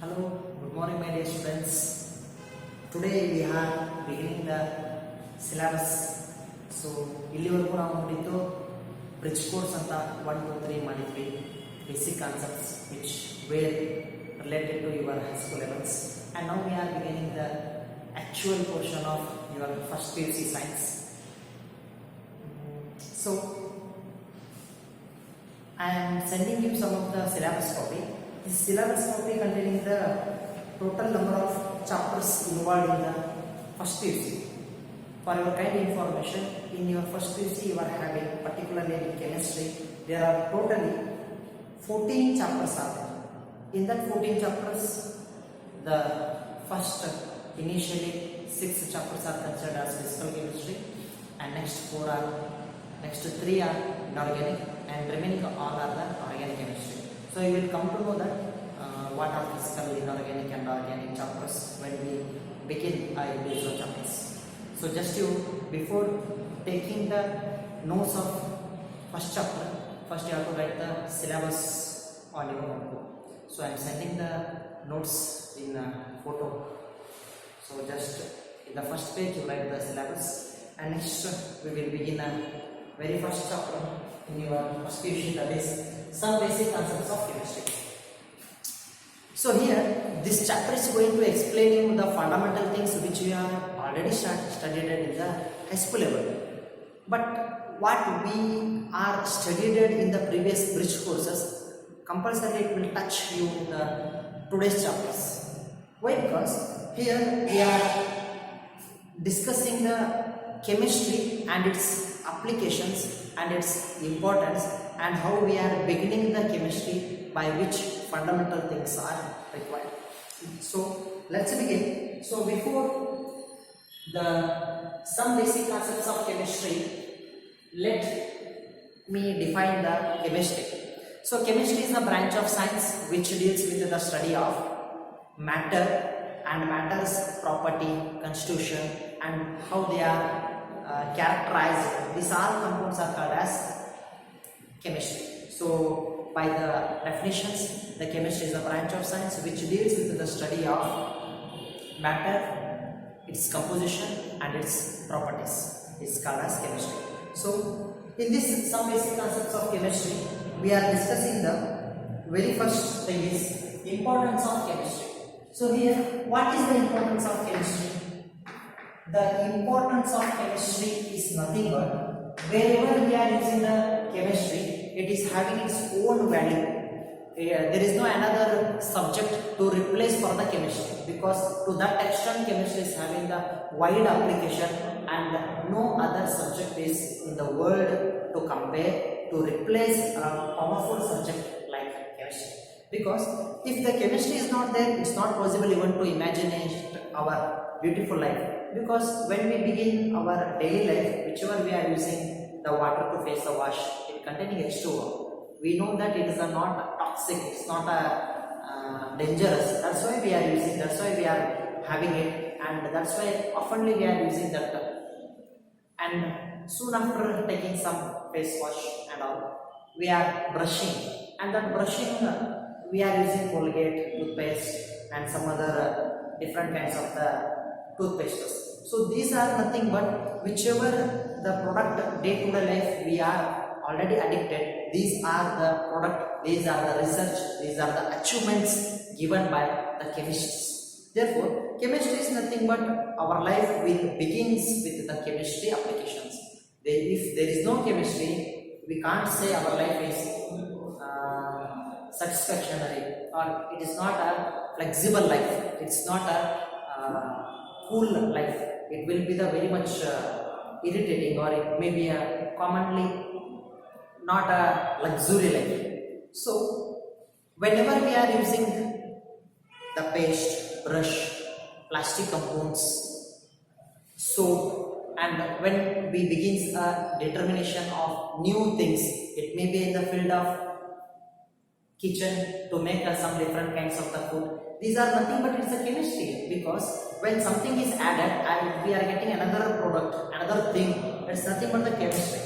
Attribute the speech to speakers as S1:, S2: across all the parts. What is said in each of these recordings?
S1: Hello, good morning my dear students. Today we are beginning the syllabus. So ಇಲ್ಲಿವರೆಗೂ ನಾವು ನೋಡಿದ್ದು bridge course ಅಂತ 1 2 3 ಮಾಡಿದ್ವಿ, basic concepts which were related to your high school levels, and now we are beginning the actual portion of your first PUC science. So I am sending you some of the syllabus copy. This syllabus copy containing the total number of chapters involved in the first PUC. For your kind information, in your first PUC you are having, particularly in chemistry, there are totally 14 chapters are there. In that 14 chapters, the first initially 6 chapters are considered as physical chemistry, and next 3 are inorganic, and remaining all are the organic chemistry. So you will come to know that what are physical, inorganic and organic chapters when we begin these chapters. So just before taking the notes of first chapter, first you have to write the syllabus on your notebook. So I am sending the notes in a photo. So just in the first page you write the syllabus, and next we will begin a very first chapter in your first PUC, that is some basic concepts of chemistry. So here this chapter is going to explain you the fundamental things which we are already studied in the high school level, but what we are studied in the previous bridge courses, compulsory it will touch you the today's chapters. Why? Because here we are discussing the chemistry and its applications and its importance, and how we are beginning the chemistry, by which fundamental things are required. So let's begin. So before the some basic concepts of chemistry, let me define the chemistry. So chemistry is a branch of science which deals with the study of matter and matter's property, constitution, and how they are characterized. These all compounds are called as chemistry. So by the definitions, the chemistry is a branch of science which deals with the study of matter, its composition and its properties. It's called as chemistry. So in this some basic concepts of chemistry, we are discussing the very first thing is importance of chemistry. So here, what is the importance of chemistry? The importance of chemistry is nothing but wherever we are using the chemistry, it is having its own value. There is no another subject to replace for the chemistry, because to that extent chemistry is having the wide application, and no other subject is in the world to compare, to replace a powerful subject like chemistry. Because if the chemistry is not there, it's not possible even to imagine our beautiful life. Because when we begin our daily life, whichever we are using the water to face the wash, it containing H2O, we know that it is not toxic, it's not dangerous. That's why we are using, that's why we are having it, and that's why oftenly we are using that. And soon after taking some face wash and all, we are brushing, and that brushing we are using Colgate, toothpaste, and some other different kinds of the toothpastes. So these are nothing but whichever the product day to day life we are already addicted, these are the product, these are the research, these are the achievements given by the chemists. Therefore chemistry is nothing but our life will begins with the chemistry applications. If there is no chemistry, we can't say our life is satisfactory, or it is not a flexible life, it's not a cool life. It will be the very much irritating, or it may be a commonly not a luxury life. So whenever we are using the paste, brush, plastic compounds, soap, and when we begins a determination of new things, it may be in the field of kitchen to make some different kinds of the food, these are nothing but it's a chemistry. Because when something is added and we are getting another product, another thing, it's nothing but the chemistry.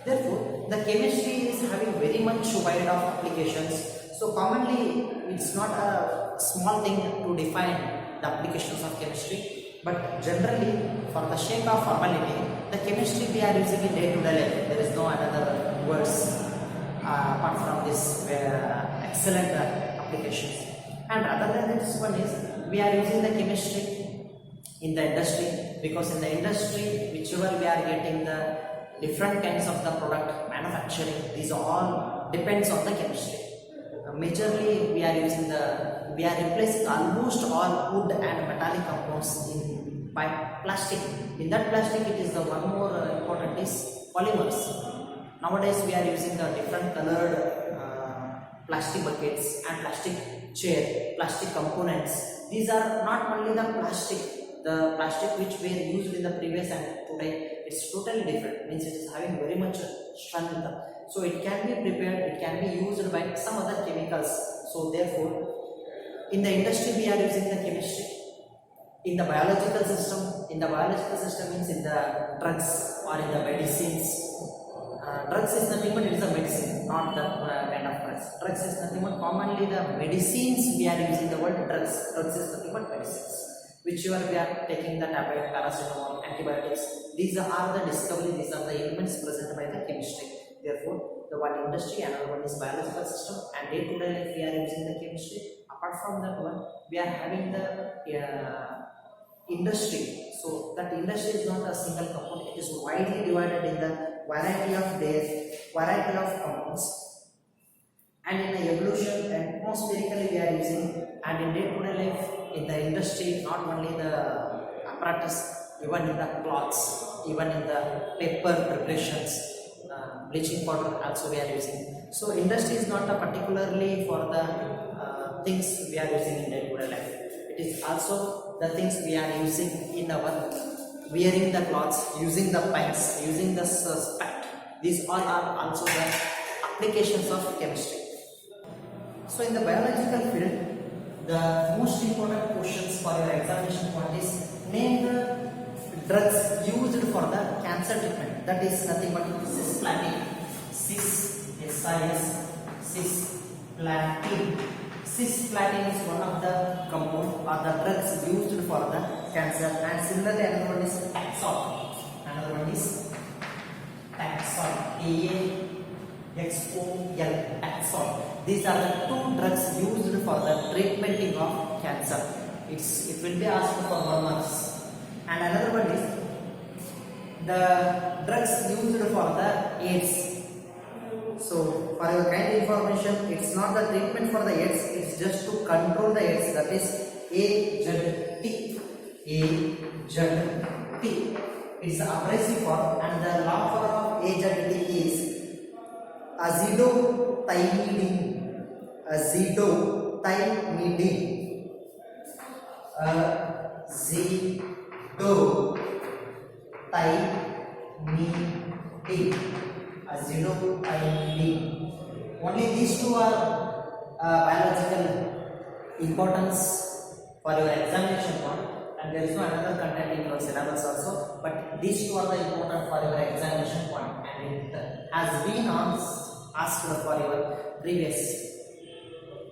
S1: Therefore the chemistry is having very much wide of applications. So commonly, it's not a small thing to define the applications of chemistry, but generally, for the sake of formality, the chemistry we are using in day-to-day life. There is no another words apart from this excellent applications. And other than this one is we are using the chemistry in the industry, because in the industry, whichever we are getting the different kinds of the product manufacturing, these all depends on the chemistry. Majorly we are replacing almost all wood and metallic compounds by plastic. In that plastic, it is the one more important is polymers. Nowadays we are using the different colored plastic buckets and plastic chair, plastic components. These are not only the plastic which were used in the previous and today, it's totally different. Means it is having very much strength. So it can be prepared, it can be used by some other chemicals. So therefore, in the industry we are using the chemistry. In the biological system means in the drugs or in the medicines. Drugs is nothing but it is a medicine, not the kind of drugs. Drugs is nothing but commonly the medicines we are using the word drugs. Drugs is nothing but medicines. Whichever we are taking the tablet, paracetamol, antibiotics, these are the discovery, these are the elements present by the chemistry. Therefore, the one industry, another one is biological system, and day-to-day life we are using the chemistry. Apart from that one, we are having the industry. So that industry is not a single component; it is widely divided in the variety of compounds. And in the evolution, atmospherically we are using, and in day-to-day life in the industry, not only the apparatus, even in the cloths, even in the paper preparations, bleaching powder also we are using. So industry is not a particularly for the things we are using in day-to-day life. It is also the things we are using in our wearing the clothes, using the pens, using the spect. These all are also the applications of chemistry. So in the biological field, the most important questions for your examination point is name the drugs used for the cancer treatment. That is nothing but cisplatin. Cisplatin. Cisplatin is one of the compound or the drugs used for the cancer, and similarly another one is Taxol. Taxol. These are the two drugs used for the treatment of cancer. It will be asked for 1 marks. And another one is the drugs used for the AIDS. So for your kind information, it's not the treatment for the AIDS, it's just to control the AIDS. That is AZT. It's the abrasive form, and the long form of AZT is azidothymidine. Azidothymidine. Only these two are biological importance for your examination point, and there is no another content in your syllabus also, but these two are the important for your examination point, and it has been asked for your previous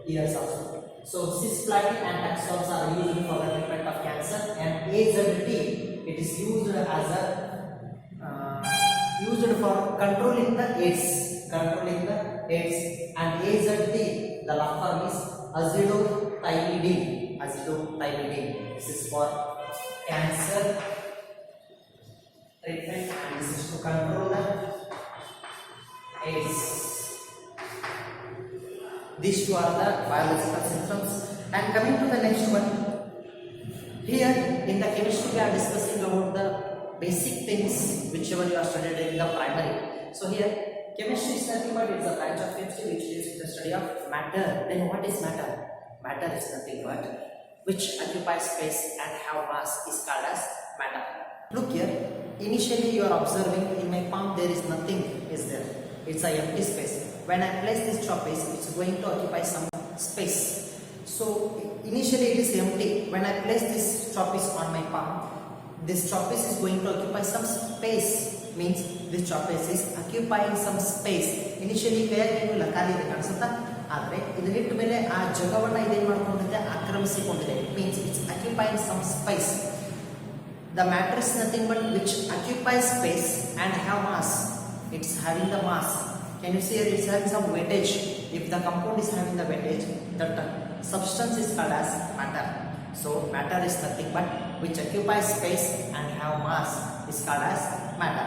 S1: years also. So cisplatin and taxols are used for the treatment of cancer, and AZT, it is used as a used for controlling the AIDS, and AZT, the long form is azidothymidine. This is for cancer treatment, and this is to control the AIDS. These two are the biological symptoms. And coming to the next one, here in the chemistry we are discussing about the basic things whichever you are studied in the primary. So here chemistry is nothing but it's a branch of chemistry which deals with the study of matter. Then what is matter? Matter is nothing but which occupies space and have mass is called as matter. Look here, initially you are observing in my palm there is nothing is there. It's an empty space. When I place this choppice, it's going to occupy some space. So initially it is empty. When I place this choppice on my palm, this choppice is going to occupy some space. Means this choppice is occupying some space. Initially where you will ಆದರೆ ಇದನ್ನಿಟ್ಟ ಮೇಲೆ ಆ ಜಗವನ್ನು ಇದೇನು ಮಾಡ್ಕೊಂಡಿದೆ, ಆಕ್ರಮಿಸಿಕೊಂಡಿದೆ. It means it's occupying some space. The matter is nothing but which occupies space and have mass. It's having the mass. Can you see here it's having some weightage? If the compound is having the weightage, that substance is called as matter. So matter is nothing but which occupies space and have mass is called as matter.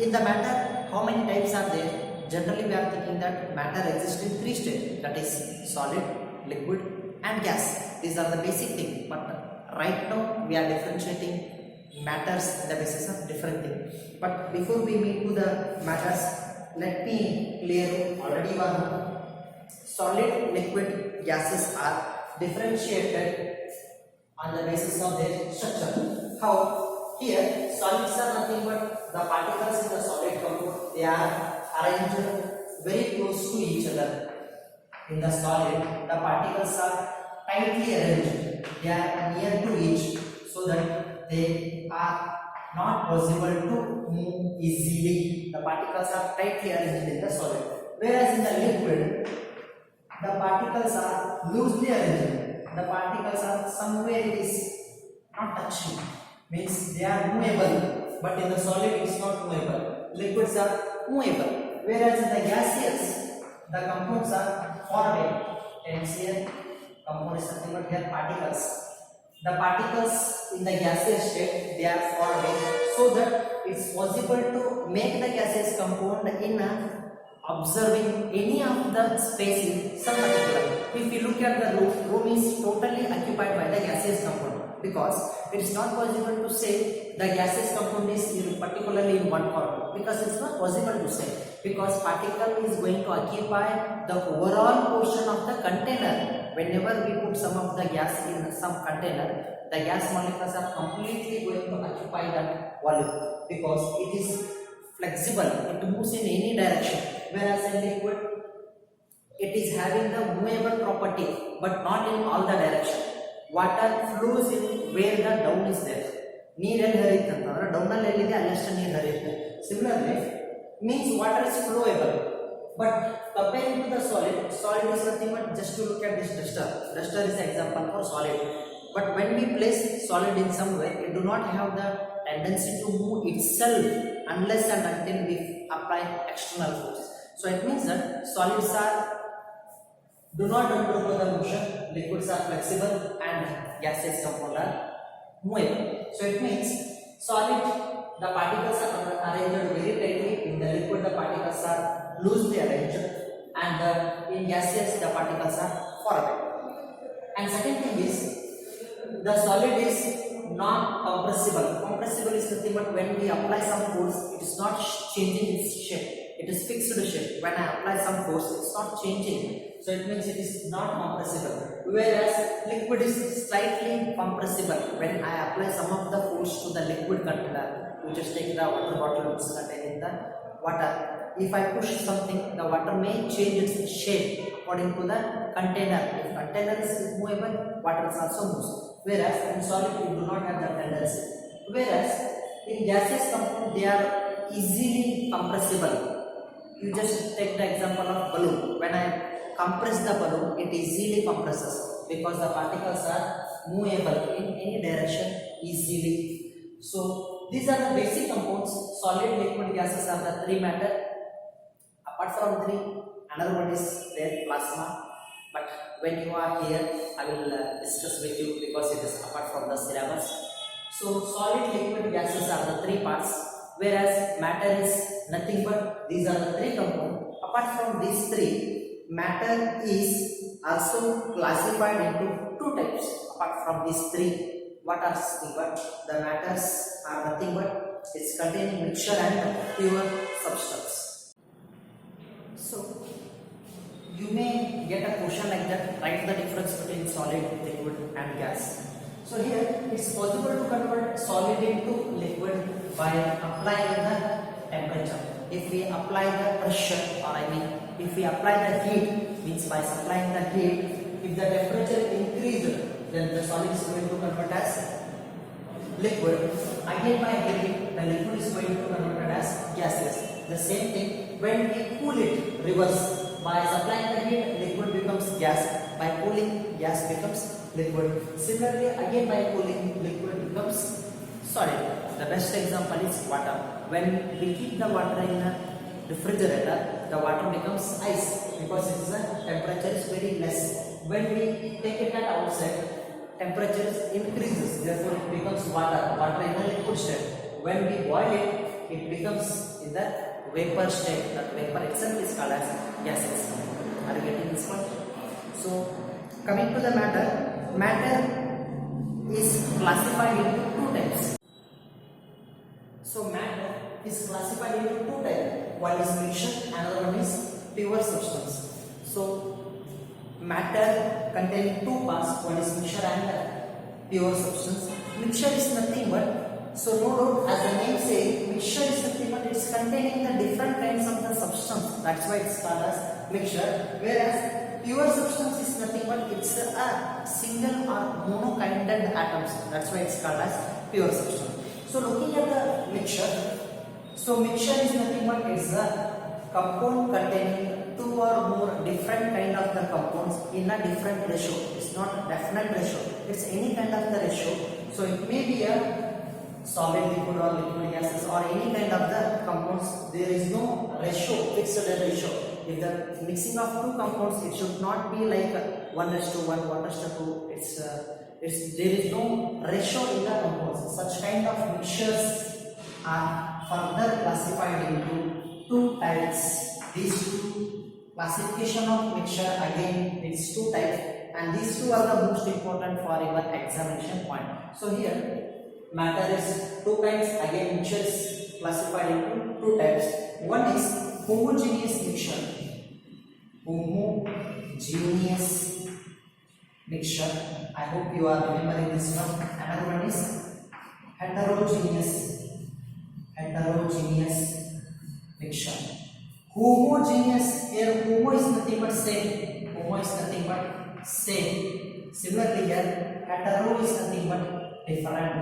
S1: In the matter, how many types are there? Generally we are thinking that matter exists in 3 states, that is solid, liquid and gas. These are the basic things, but right now we are differentiating matters on the basis of different things. But before we meet to the matters, let me clear already one. Solid, liquid, gases are differentiated on the basis of their structure. How? Here, solids are nothing but the particles in the solid compound. They are arranged very close to each other. In the solid, the particles are tightly arranged. They are near to each, so that they are not possible to move easily. The particles are tightly arranged in the solid. Whereas in the liquid, the particles are loosely arranged. The particles are somewhere it is not touching. Means they are movable. But in the solid it is not movable. Liquids are movable. Whereas in the gaseous, the compounds are far away. And here, compound is nothing but here particles. The particles in the gaseous state, they are far away, so that it's possible to make the gaseous compound in observing any of the space in some particular. If you look at the room is totally occupied by the gaseous compound, because it is not possible to say the gaseous compound is particularly in one corner, because it's not possible to say, because particle is going to occupy the overall portion of the container. Whenever we put some of the gas in some container, the gas molecules are completely going to occupy that volume, because it is flexible, it moves in any direction. Whereas in liquid, it is having the movable property, but not in all the direction. Water flows in where the down is there. ನೀರಲ್ಲಿ ಹರಿಯುತ್ತೆ ಅಂತಂದ್ರೆ ಡೌನಲ್ಲಿ ಎಲ್ಲಿದೆ ಅಲ್ಲಷ್ಟು ನೀರು ಹರಿಯುತ್ತೆ. Similarly, means water is flowable. But comparing to the solid, solid is nothing but just to look at this duster. Duster is an example for solid. But when we place solid in some way, it do not have the tendency to move itself unless and until we apply external force. So it means that solids are do not undergo the motion, liquids are flexible, and gaseous compound are movable. So it means solid, the particles are arranged very tightly. In the liquid, the particles are loosely arranged, and in gaseous, the particles are far away. And second thing is, the solid is non-compressible. Compressible is nothing but when we apply some force, it is not changing its shape. It is fixed shape. When I apply some force, it is not changing. So it means it is not compressible. Whereas liquid is slightly compressible. When I apply some of the force to the liquid container, you just take the water bottle which is containing the water. If I push something, the water may change its shape according to the container. If container is movable, water is also moves. Whereas in solid, you do not have that tendency. Whereas in gaseous compound, they are easily compressible. You just take the example of balloon. When I compress the balloon, it easily compresses because the particles are movable in any direction easily. So these are the basic compounds. Solid, liquid, gases are the 3 matter. Apart from 3, another one is there, plasma. But when you are here, I will discuss with you because it is apart from the syllabus. So solid, liquid, gases are the 3 parts, whereas matter is nothing but these are the 3 compounds. Apart from these 3, matter is also classified into 2 types. Apart from these 3, what are nothing but the matters are nothing but it's containing mixture and pure substance. So you may get a question like that, write the difference between solid, liquid and gas. So here it's possible to convert solid into liquid by applying the temperature. If we apply the pressure, or I mean if we apply the heat, means by supplying the heat, if the temperature increases, then the solid is going to convert as liquid. Again by heating, the liquid is going to convert as gaseous. The same thing when we cool it, reverse. by supplying the heat, liquid becomes gas. By cooling, gas becomes liquid. Similarly, again by cooling, liquid becomes solid. The best example is water. When we keep the water in a refrigerator, the water becomes ice because its temperature is very less. When we take it at outside, temperature increases, therefore it becomes water in a liquid state. When we boil it, it becomes in the vapor state. That vapor itself is called as gases. Are you getting this point? So, coming to the matter is classified into two types. So, matter is classified into two types. One is mixture, another one is pure substance. So, matter containing two parts, one is mixture and pure substance. Mixture is nothing but, so no doubt, as the name says, mixture is nothing but it's containing the different kinds of the substance. That's why it's called as mixture. Whereas pure substance is nothing but it's a single or mono-kinded atoms. That's why it's called as pure substance. So looking at the mixture, so mixture is nothing but it's a compound containing two or more different kind of the compounds in a different ratio. It's not definite ratio. It's any kind of the ratio. So it may be a solid liquid or liquid gases or any kind of the compounds. There is no ratio, fixed ratio. If the mixing of two compounds, it should not be like 1:1, 1:2. There is no ratio in the compounds. Such kind of mixtures are further classified into two types. These two classification of mixture, again it's two types, and these two are the most important for your examination point. So here matter is two kinds, again mixture is classified into two types. One is homogeneous mixture. Homogeneous mixture. I hope you are remembering this one. Another one is heterogeneous mixture. Homogeneous, here homo is nothing but same. Homo is nothing but same. Similarly here hetero is nothing but different.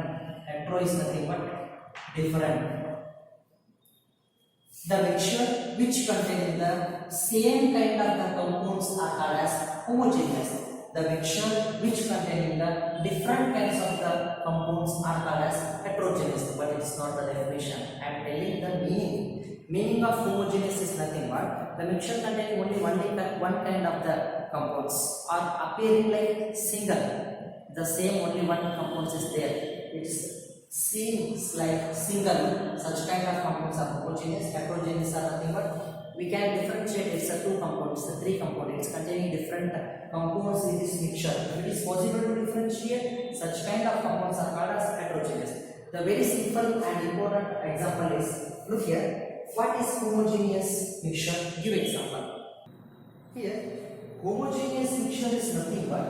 S1: Hetero is nothing but different. The mixture which contain the same kind of the compounds are called as homogeneous. The mixture which contain the different kinds of the compounds are called as heterogeneous, but it is not the definition. I am telling the meaning. Meaning of homogeneous is nothing but the mixture containing only one kind of the compounds are appearing like single. The same only one compounds is there. It seems like single. Such kind of compounds are homogeneous. Heterogeneous are nothing but we can differentiate. It's a two compounds, it's a three compounds. It's containing different compounds in this mixture. If it is possible to differentiate, such kind of compounds are called as heterogeneous. The very simple and important example is, look here. What is homogeneous mixture? Give example. Here, homogeneous mixture is nothing but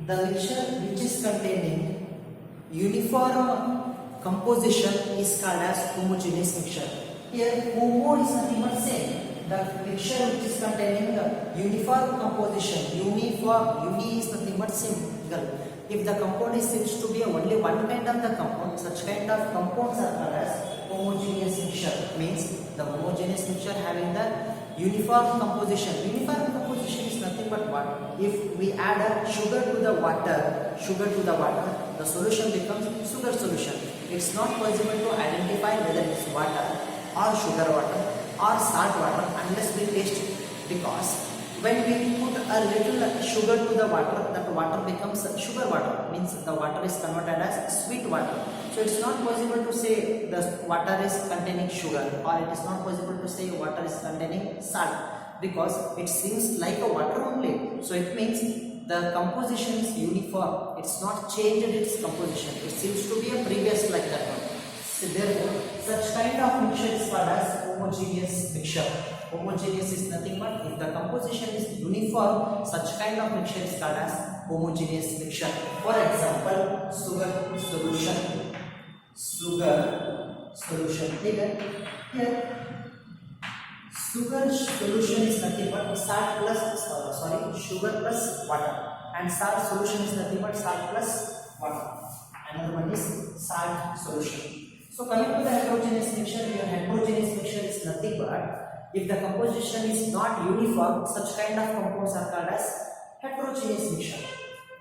S1: the mixture which is containing uniform composition is called as homogeneous mixture. Here, homo is nothing but same. The mixture which is containing uniform composition, uni is nothing but single. If the compound seems to be only one kind of the compound, such kind of compounds are called as homogeneous mixture. Means the homogeneous mixture having the uniform composition. Uniform composition is nothing but what? If we add a sugar to the water, the solution becomes sugar solution. It's not possible to identify whether it's water or sugar water or salt water unless we taste it, because when we put a little sugar to the water, that water becomes sugar water, means the water is converted as sweet water. So it's not possible to say the water is containing sugar, or it is not possible to say water is containing salt, because it seems like a water only. So it means the composition is uniform. It's not changed its composition. It seems to be a previous like that one. So therefore, such kind of mixture is called as homogeneous mixture. Homogeneous is nothing but if the composition is uniform, such kind of mixture is called as homogeneous mixture. For example, sugar solution. Here, sugar solution is nothing but salt plus sugar plus water, and salt solution is nothing but salt plus water. Another one is salt solution. So coming to the heterogeneous mixture, your heterogeneous mixture is nothing but If the composition is not uniform, such kind of compounds are called as heterogeneous mixture.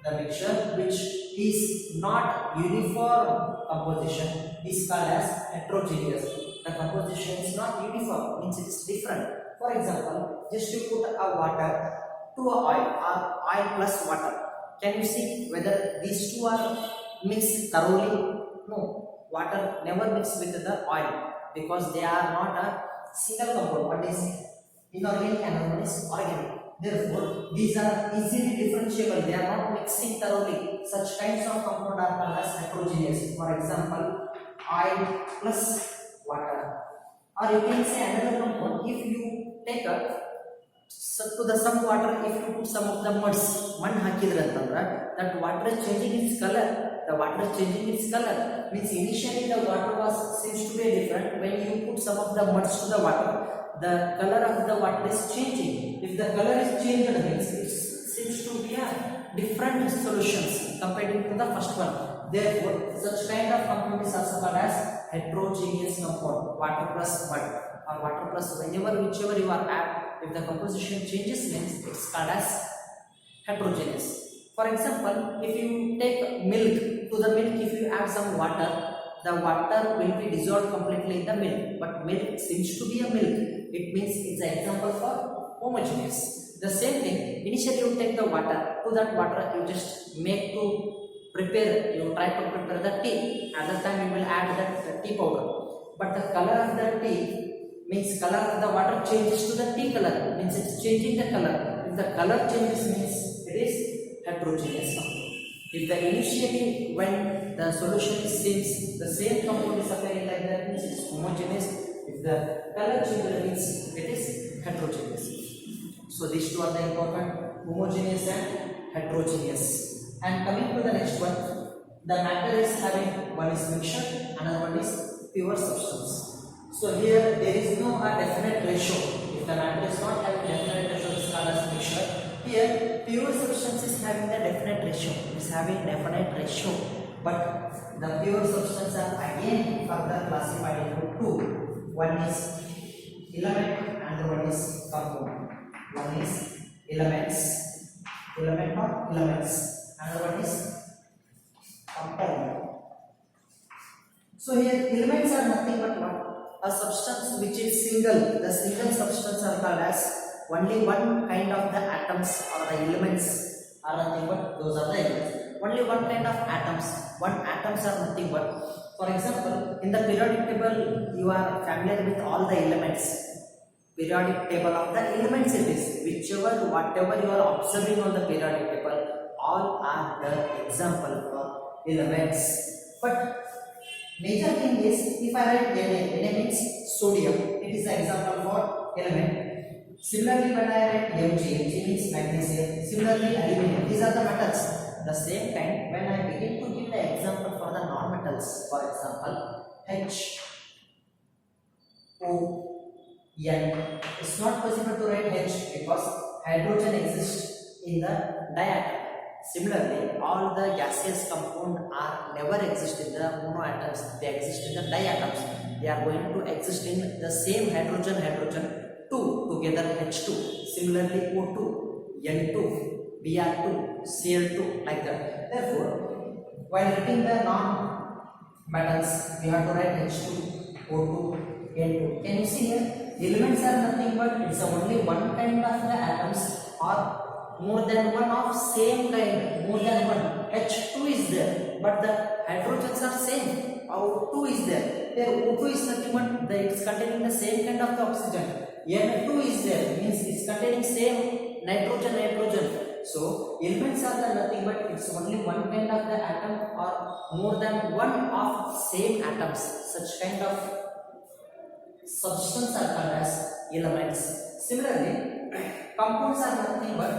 S1: The mixture which is not uniform composition is called as heterogeneous. The composition is not uniform, means it is different. For example, just you put a water to a oil or oil plus water. Can you see whether these two are mixed thoroughly? No, water never mixes with the oil because they are not a single compound. One is inorganic and one is organic. Therefore, these are easily differentiable. They are not mixing thoroughly. Such kinds of compound are called as heterogeneous. For example, oil plus water. Or you can say another compound. If you take a to the some water, if you put some of the muds, mud hakidra antandra, that water is changing its color. The water is changing its color. Means initially the water was seems to be different. When you put some of the muds to the water, the color of the water is changing. If the color is changed, means it seems to be a different solutions compared to the first one. Therefore, such kind of compound is also called as heterogeneous compound. Water plus mud or water plus whichever you are at. If the composition changes, means it's called as heterogeneous. For example, if you take milk, to the milk if you add some water, the water will be dissolved completely in the milk. But milk seems to be a milk. It means it's an example for homogeneous. The same thing, initially you take the water, to that water you just make to prepare, you try to prepare the tea. At the time you will add that tea powder. But the color of the tea means color of the water changes to the tea color, means it's changing the color. If the color changes, means it is heterogeneous compound. If the initially when the solution seems the same compound is appearing like that, means it is homogeneous. If the color changes, means it is heterogeneous. So these two are the important, homogeneous and heterogeneous. And coming to the next one, the matter is having one is mixture, another one is pure substance. So here there is no definite ratio. If the matter is not having definite ratio, it is called as mixture. Here pure substance is having the definite ratio. It is having definite ratio. But the pure substance are again further classified into two. One is element, another one is compound. One is element or elements. Another one is compound. So here elements are nothing but what? A substance which is single. The single substance are called as only one kind of the atoms or the elements are nothing but those are the elements. Only one kind of atoms. One atoms are nothing but. For example, in the periodic table, you are familiar with all the elements. Periodic table of the elements it is. Whatever you are observing on the periodic table, all are the example for elements. But major thing is, if I write Na means sodium, it is an example for element. Similarly, when I write Mg means magnesium. Similarly, aluminum. These are the metals. The same kind, when I begin to give the example for the non-metals, for example, H, O, N. It's not possible to write H because hydrogen exists in the diatom. Similarly, all the gaseous compound are never exist in the monoatoms. They exist in the diatoms. They are going to exist in the same hydrogen 2 together H2. Similarly, O2, N2, Br2, Cl2 like that. Therefore, while writing the non-metals, we have to write H2, O2, N2. Can you see here? Elements are nothing but it's only one kind of the atoms or more than one of same kind, more than one. H2 is there, but the hydrogens are same. O2 is there. There O2 is nothing but it's containing the same kind of the oxygen. N2 is there, means it's containing same nitrogen. So elements are the nothing but it's only one kind of the atom or more than one of same atoms. Such kind of substance are called as elements. Similarly, compounds are nothing but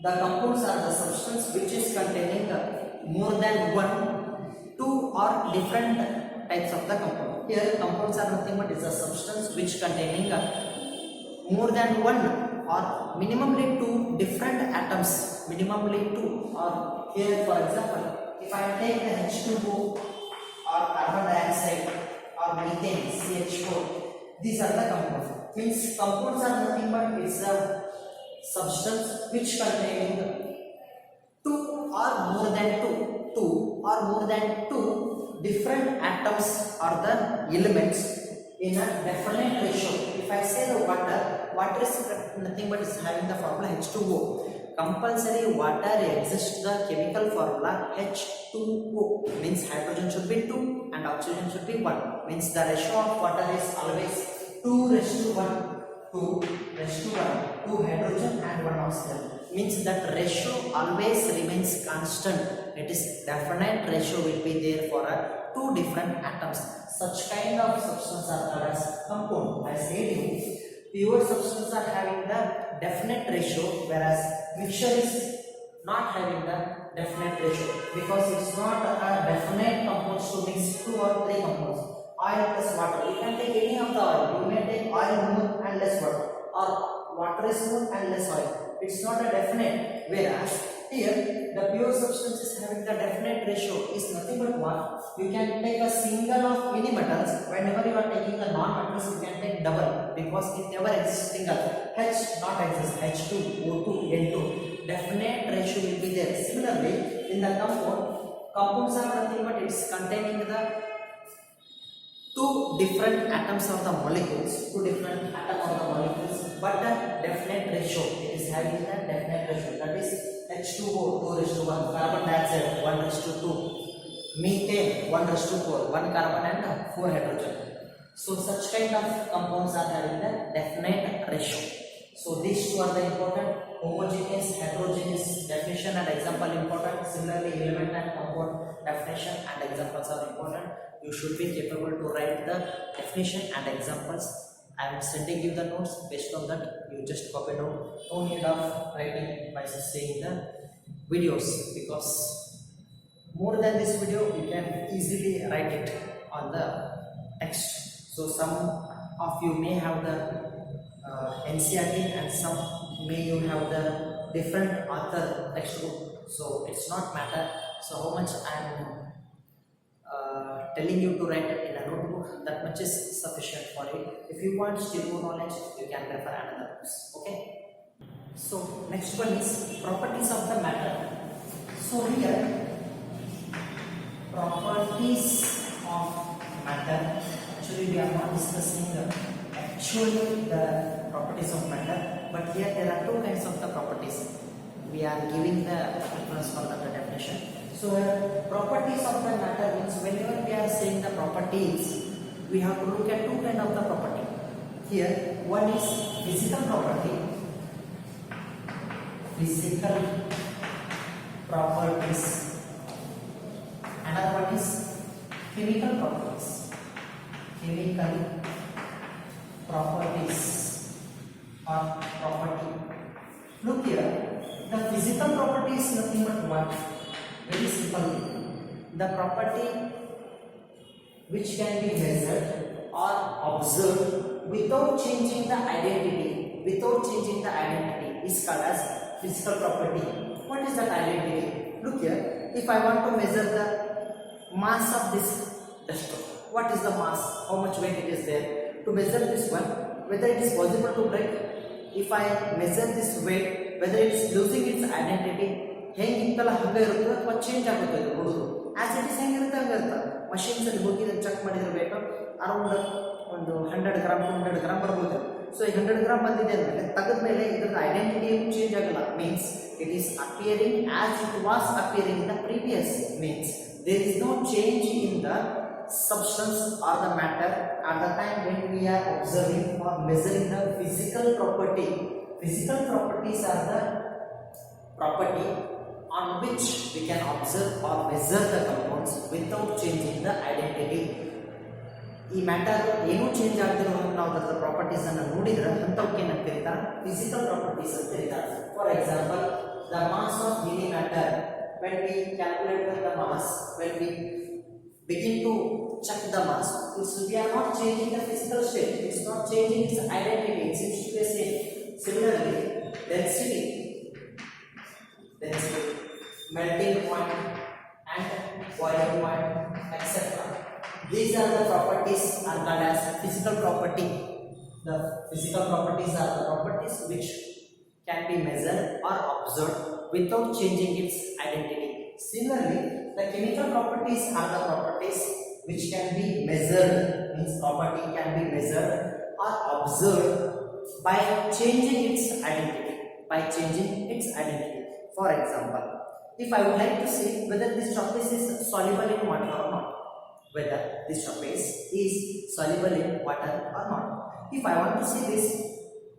S1: the compounds are the substance which is containing more than one, two or different types of the compound. Here compounds are nothing but is a substance which containing more than one or minimally two different atoms. Minimally two. Or here for example, if I take the H2O or carbon dioxide or methane CH4, These are the compounds. Means compounds are nothing but it's a substance which containing two or more than two different atoms or the elements in a definite ratio. If I say the water is nothing but is having the formula H2O. Compulsory water exists the chemical formula H2O, means hydrogen should be 2 and oxygen should be 1, means the ratio of water is always 2:1, 2:1, 2 hydrogen and 1 oxygen, means that ratio always remains constant. It is definite ratio will be there for two different atoms. Such kind of substance are called as compound. I said you pure substance are having the definite ratio, whereas mixture is not having the definite ratio, because it's not a definite compounds to mix 2 or 3 compounds. Oil plus water, you can take any of the oil, you may take oil more and less water, or water is more and less oil. It's not a definite, whereas here the pure substance is having the definite ratio is nothing but one. You can take a single of any metals. Whenever you are taking the non-metals, you can take double, because it never exists single. H not exist. H2, O2, N2. Definite ratio will be there. Similarly, in the compounds are nothing but it's containing the two different atoms of the molecules, but the definite ratio, it is having the definite ratio, that is H2O 2:1, carbon dioxide 1:2, methane 1:4, 1 carbon and 4 hydrogen. So such kind of compounds are having the definite ratio. So these two are the important: homogeneous, heterogeneous definition and example important. Similarly, element and compound definition and examples are important. You should be capable to write the definition and examples. I am sending you the notes. Based on that, you just copy down. No need of writing by seeing the videos, because more than this video you can easily write it on the text. So some of you may have the NCERT and some may you have the different author textbook. So it's not matter. So how much I am telling you to write it in a notebook, that much is sufficient for you. If you want still more knowledge, you can refer another books. Okay. So next one is properties of the matter. So here, properties of matter. Actually, we are not discussing the properties of matter, but here there are two kinds of the properties. We are giving the reference for the definition. So properties of the matter means whenever we are saying the properties, we have to look at two kind of the property. Here one is physical property. Physical properties. Another one is chemical properties. Chemical properties or property. Look here, the physical property is nothing but what? Very simple. The property which can be measured or observed without changing the identity. Without changing the identity is called as physical property. What is that identity? Look here. If I want to measure the mass of this desktop, what is the mass? How much weight it is there? To measure this one, whether it is possible to break. If I measure this weight, whether it is losing its identity, ಹೆಂಗಿತ್ತಲ್ಲ ಹಂಗೆ ಇರುತ್ತೆ ಅಥವಾ change ಆಗುತ್ತೆ ಇದು ನೋಡೋದು as it is ಹೆಂಗಿರುತ್ತೆ ಹಂಗೆ ಇರುತ್ತೆ. Machines ಅಲ್ಲಿ ಹೋಗಿ ಚೆಕ್ ಮಾಡಿದ್ರೆ ಬೇಕು ಅರೌಂಡ್ ಒಂದು 100 ಗ್ರಾಮ್ 200 ಗ್ರಾಮ್ ಬರ್ಬೋದು. ಸೊ ಈ 100 ಗ್ರಾಮ್ ಬಂದಿದೆ ಅಂದಮೇಲೆ ತೆಗೆದ ಮೇಲೆ ಇದ್ರದ್ದು ಐಡೆಂಟಿಟಿ ಏನು ಚೇಂಜ್ ಆಗಲ್ಲ. Means it is appearing as it was appearing in the previous. Means there is no change in the substance or the matter at the time when we are observing or measuring the physical property. Physical properties are the property on which we can observe or measure the compounds without changing the identity. ಈ matter ಏನೂ change ಆಗದಿರೋ ನಾವು ಅದರ properties ಅನ್ನು ನೋಡಿದ್ರೆ ಅಂಥವಕ್ಕೆ ಏನಂತ ಕರೀತಾರೆ? Physical properties ಅಂತ ಕರೀತಾರೆ. For example, the mass of any matter, when we calculate the mass, when we begin to check the mass, we are not changing the physical state, it's not changing its identity, it seems to be the same. Similarly, density, melting point and boiling point, etc. These are the properties are called as physical property. The physical properties are the properties which can be measured or observed without changing its identity. Similarly, the chemical properties are the properties which can be measured, means property can be measured or observed by changing its identity. By changing its identity. For example, if I would like to see whether this chocolate is soluble in water or not, whether this chocolate is soluble in water or not. If I want to see this,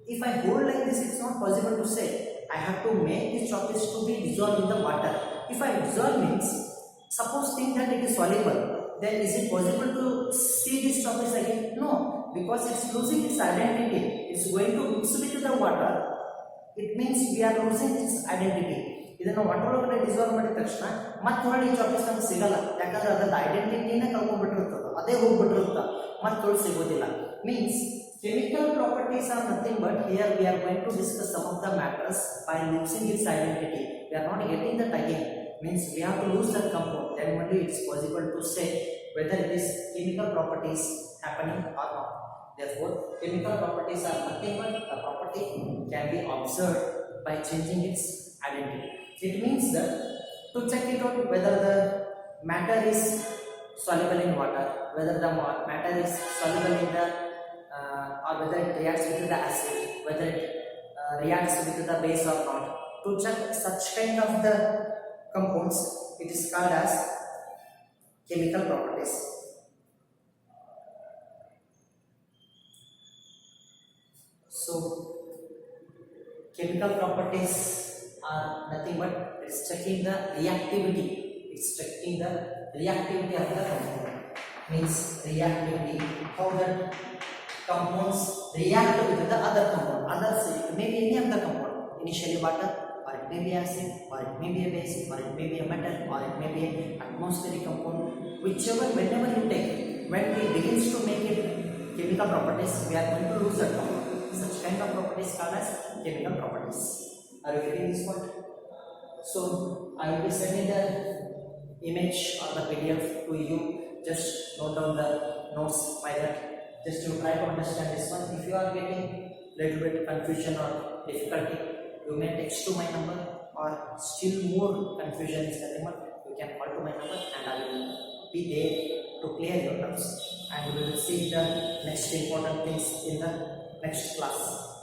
S1: if I hold like this, it's not possible to say. I have to make this chocolate to be dissolved in the water. If I dissolve means, suppose think that it is soluble, then is it possible to see this chocolate again? No, because it's losing its identity. It's going to mix with the water. It means we are losing its identity. ಇದನ್ನು water ಒಳಗಡೆ dissolve ಮಾಡಿದ ತಕ್ಷಣ ಮತ್ತೆ ಹೊಳ್ಳಿ ಈ chocolates ನಮ್ಗೆ ಸಿಗಲ್ಲ, ಯಾಕಂದ್ರೆ ಅದರ ಐಡೆಂಟಿಟಿನೇ ಕಳ್ಕೊಂಡ್ಬಿಟ್ಟಿರ್ತದೆ, ಅದೇ ಹೋಗ್ಬಿಟ್ಟಿರುತ್ತೆ, ಮತ್ತೆ ಹೊಳ್ಳಿ ಸಿಗೋದಿಲ್ಲ. Means chemical properties are nothing but here we are going to discuss some of the matters by losing its identity. We are not getting that again. Means we have to lose that compound, then only it's possible to say whether it is chemical properties happening or not. Therefore, chemical properties are nothing but a property can be observed by changing its identity. It means that to check it out whether the matter is soluble in water, whether the matter is soluble in the or whether it reacts with the acid, whether it reacts with the base or not. To check such kind of the compounds, it is called as chemical properties. So, chemical properties are nothing but it's checking the reactivity. It's checking the reactivity of the compound. Means reactivity, how the compounds react with the other compound. Others, it may be any of the compound. Initially water, or it may be acid, or it may be a base, or it may be a metal, or it may be an atmospheric compound. Whichever, whenever you take, when it begins to make it chemical properties, we are going to lose that compound. Such kind of properties called as chemical properties. Are you getting this point? So I will be sending the image or the PDF to you. Just note down the notes by that. Just to try to understand this one. If you are getting little bit confusion or difficulty, you may text to my number, or still more confusion is the number, you can call to my number and I will be there to clear your doubts. And we will see the next important things in the next class.